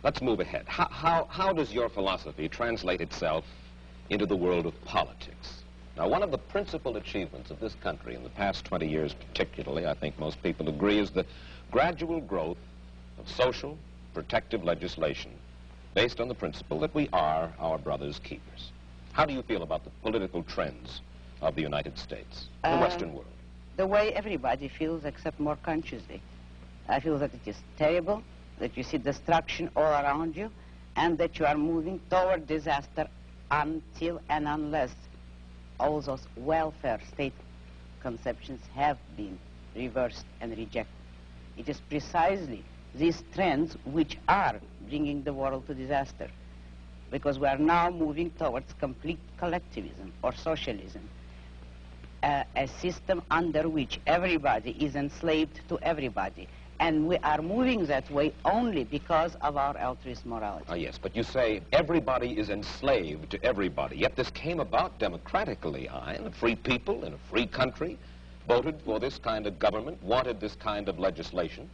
Let's move ahead. How does your philosophy translate itself into the world of politics? Now, one of the principal achievements of this country in the past 20 years particularly, I think most people agree, is the gradual growth of social protective legislation based on the principle that we are our brother's keepers. How do you feel about the political trends of the United States, the Western world? The way everybody feels, except more consciously. I feel that it is terrible, that you see destruction all around you, and that you are moving toward disaster until and unless all those welfare state conceptions have been reversed and rejected. It is precisely these trends which are bringing the world to disaster, because we are now moving towards complete collectivism or socialism, a system under which everybody is enslaved to everybody. And we are moving that way only because of our altruist morality. Ah, yes, but you say everybody is enslaved to everybody. Yet this came about democratically, Ayn. Free people in a free country voted for this kind of government, wanted this kind of legislation.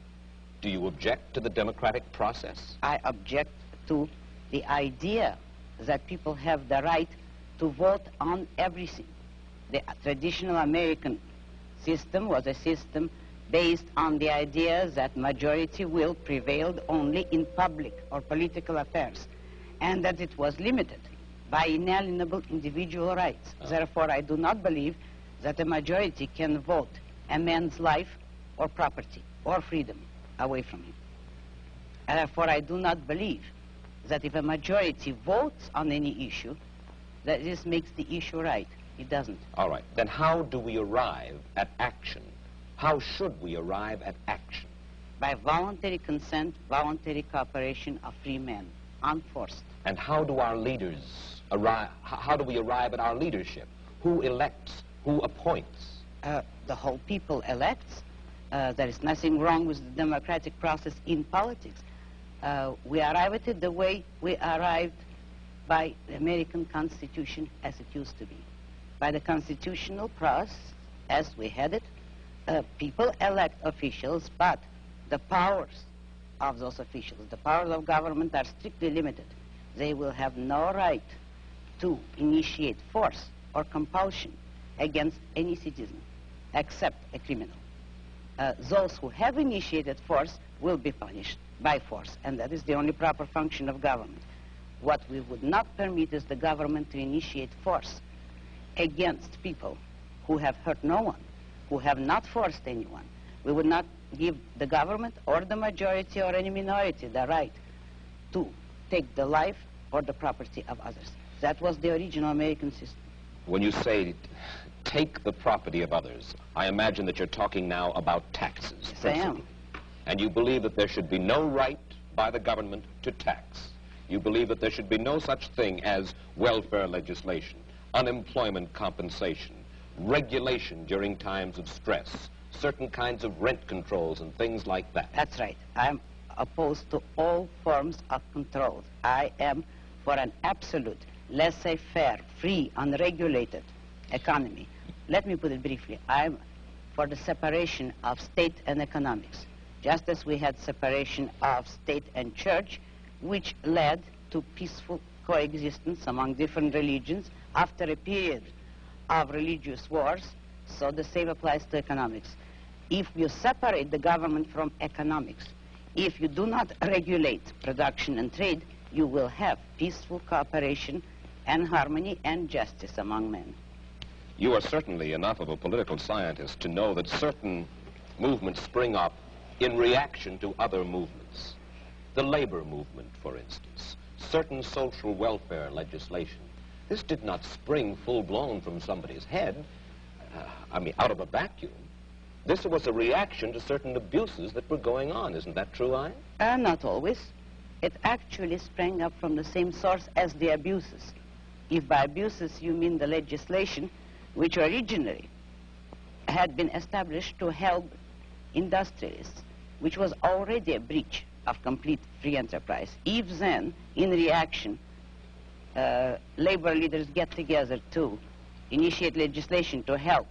Do you object to the democratic process? I object to the idea that people have the right to vote on everything. The traditional American system was a system based on the idea that majority will prevailed only in public or political affairs, and that it was limited by inalienable individual rights. Therefore, I do not believe that a majority can vote a man's life or property or freedom away from him. And therefore, I do not believe that if a majority votes on any issue, that this makes the issue right. It doesn't. All right. Then how do we arrive at action? How should we arrive at action? By voluntary consent, voluntary cooperation of free men, unforced. And how do our leaders arrive, how do we arrive at our leadership? Who elects? Who appoints? The whole people elects. There is nothing wrong with the democratic process in politics. We arrive at it the way we arrived by the American Constitution as it used to be. By the constitutional process as we had it, people elect officials, but the powers of those officials, the powers of government are strictly limited. They will have no right to initiate force or compulsion against any citizen except a criminal. Those who have initiated force will be punished by force, and that is the only proper function of government. What we would not permit is the government to initiate force against people who have hurt no one, who have not forced anyone. We would not give the government or the majority or any minority the right to take the life or the property of others. That was the original American system. When you say take the property of others, I imagine that you're talking now about taxes. Yes, I am. And you believe that there should be no right by the government to tax. You believe that there should be no such thing as welfare legislation, unemployment compensation, regulation during times of stress, certain kinds of rent controls and things like that. That's right. I'm opposed to all forms of controls. I am for an absolute, laissez-faire, free, unregulated economy. Let me put it briefly. I'm for the separation of state and economics, just as we had separation of state and church, which led to peaceful coexistence among different religions after a period of religious wars. So the same applies to economics. If you separate the government from economics, if you do not regulate production and trade, you will have peaceful cooperation and harmony and justice among men. You are certainly enough of a political scientist to know that certain movements spring up in reaction to other movements. The labor movement, for instance, certain social welfare legislation. This did not spring full-blown from somebody's head, out of a vacuum. This was a reaction to certain abuses that were going on. Isn't that true, Ayn? Not always. It actually sprang up from the same source as the abuses. If by abuses you mean the legislation, which originally had been established to help industrialists, which was already a breach of complete free enterprise. If then, in reaction, labor leaders get together to initiate legislation to help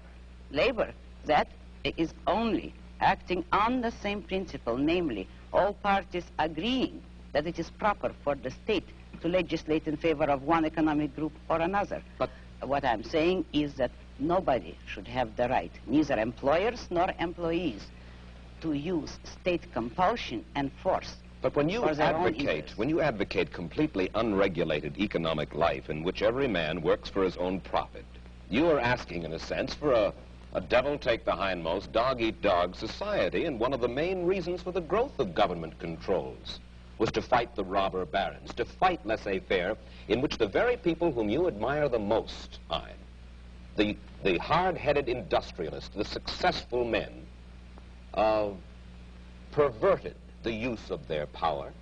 labor, that is only acting on the same principle, namely all parties agreeing that it is proper for the state to legislate in favor of one economic group or another. But what I'm saying is that nobody should have the right, neither employers nor employees, to use state compulsion and force. But when you for their own interests. when you advocate completely unregulated economic life in which every man works for his own profit, you are asking, in a sense, for a devil-take-the-hindmost, dog-eat-dog society, and one of the main reasons for the growth of government controls was to fight the robber barons, to fight laissez-faire, in which the very people whom you admire the most, Ayn, the hard-headed industrialists, the successful men, perverted the use of their power.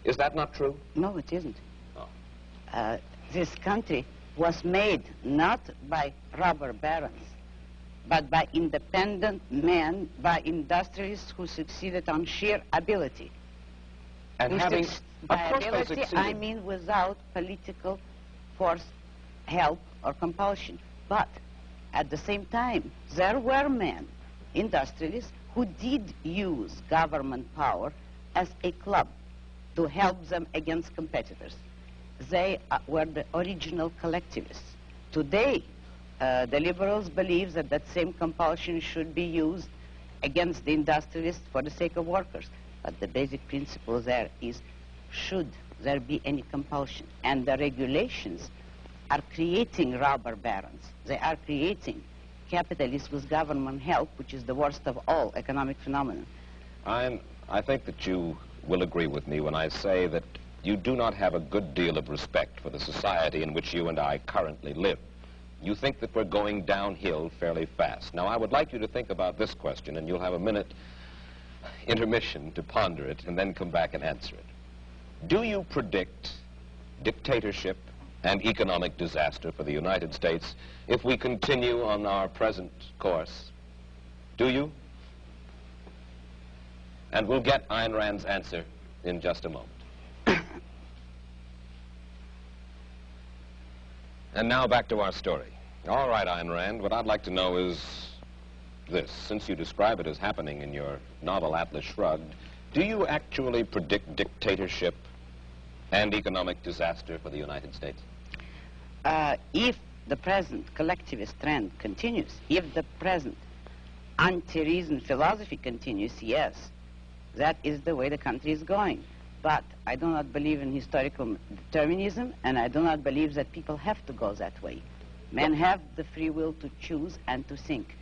Is that not true? No, it isn't. Oh. This country was made not by robber barons, but by independent men, by industrialists who succeeded on sheer ability. And having, by of course, ability, they succeeded. I mean without political force, help, or compulsion. But at the same time, there were men, industrialists, who did use government power as a club to help them against competitors. They were the original collectivists. Today, the liberals believe that that same compulsion should be used against the industrialists for the sake of workers. But the basic principle there is, should there be any compulsion? And the regulations are creating robber barons. They are creating capitalists with government help, which is the worst of all economic phenomena. I think that you will agree with me when I say that you do not have a good deal of respect for the society in which you and I currently live. You think that we're going downhill fairly fast. Now, I would like you to think about this question, and you'll have a minute intermission to ponder it, and then come back and answer it. Do you predict dictatorship and economic disaster for the United States if we continue on our present course? Do you? And we'll get Ayn Rand's answer in just a moment. And now back to our story. All right, Ayn Rand, what I'd like to know is this. Since you describe it as happening in your novel Atlas Shrugged, do you actually predict dictatorship and economic disaster for the United States? If the present collectivist trend continues, if the present anti-reason philosophy continues, yes, that is the way the country is going. But I do not believe in historical determinism, and I do not believe that people have to go that way. Men have the free will to choose and to think.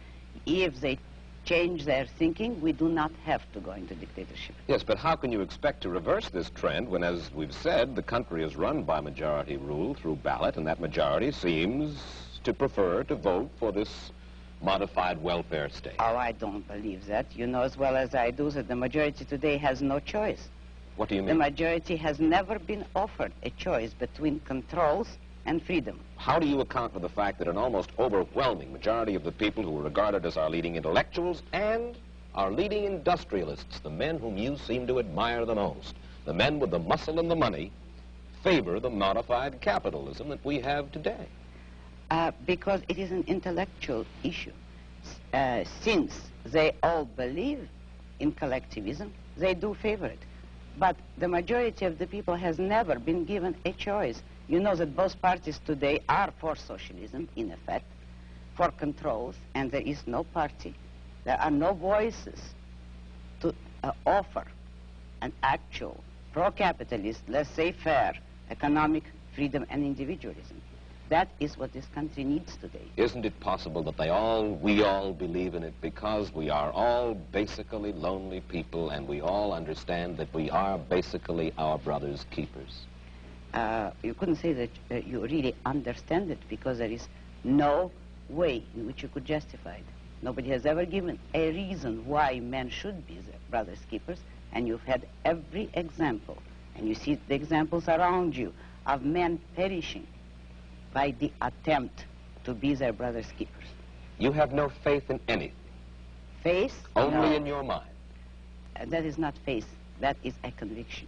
If they change their thinking, we do not have to go into dictatorship. Yes, but how can you expect to reverse this trend when, as we've said, the country is run by majority rule through ballot, and that majority seems to prefer to vote for this modified welfare state? Oh, I don't believe that. You know as well as I do that the majority today has no choice. What do you mean? The majority has never been offered a choice between controls and freedom. How do you account for the fact that an almost overwhelming majority of the people who are regarded as our leading intellectuals and our leading industrialists, the men whom you seem to admire the most, the men with the muscle and the money, favor the modified capitalism that we have today? Because it is an intellectual issue. Since they all believe in collectivism, they do favor it. But the majority of the people has never been given a choice. You know that both parties today are for socialism, in effect, for controls, and there is no party. There are no voices to offer an actual pro-capitalist, laissez-faire economic freedom and individualism. That is what this country needs today. Isn't it possible that we all believe in it because we are all basically lonely people and we all understand that we are basically our brother's keepers? You couldn't say that you really understand it because there is no way in which you could justify it. Nobody has ever given a reason why men should be their brother's keepers, and you've had every example, and you see the examples around you of men perishing by the attempt to be their brother's keepers. You have no faith in anything? Faith? Only No. in your mind? That is not faith. That is a conviction.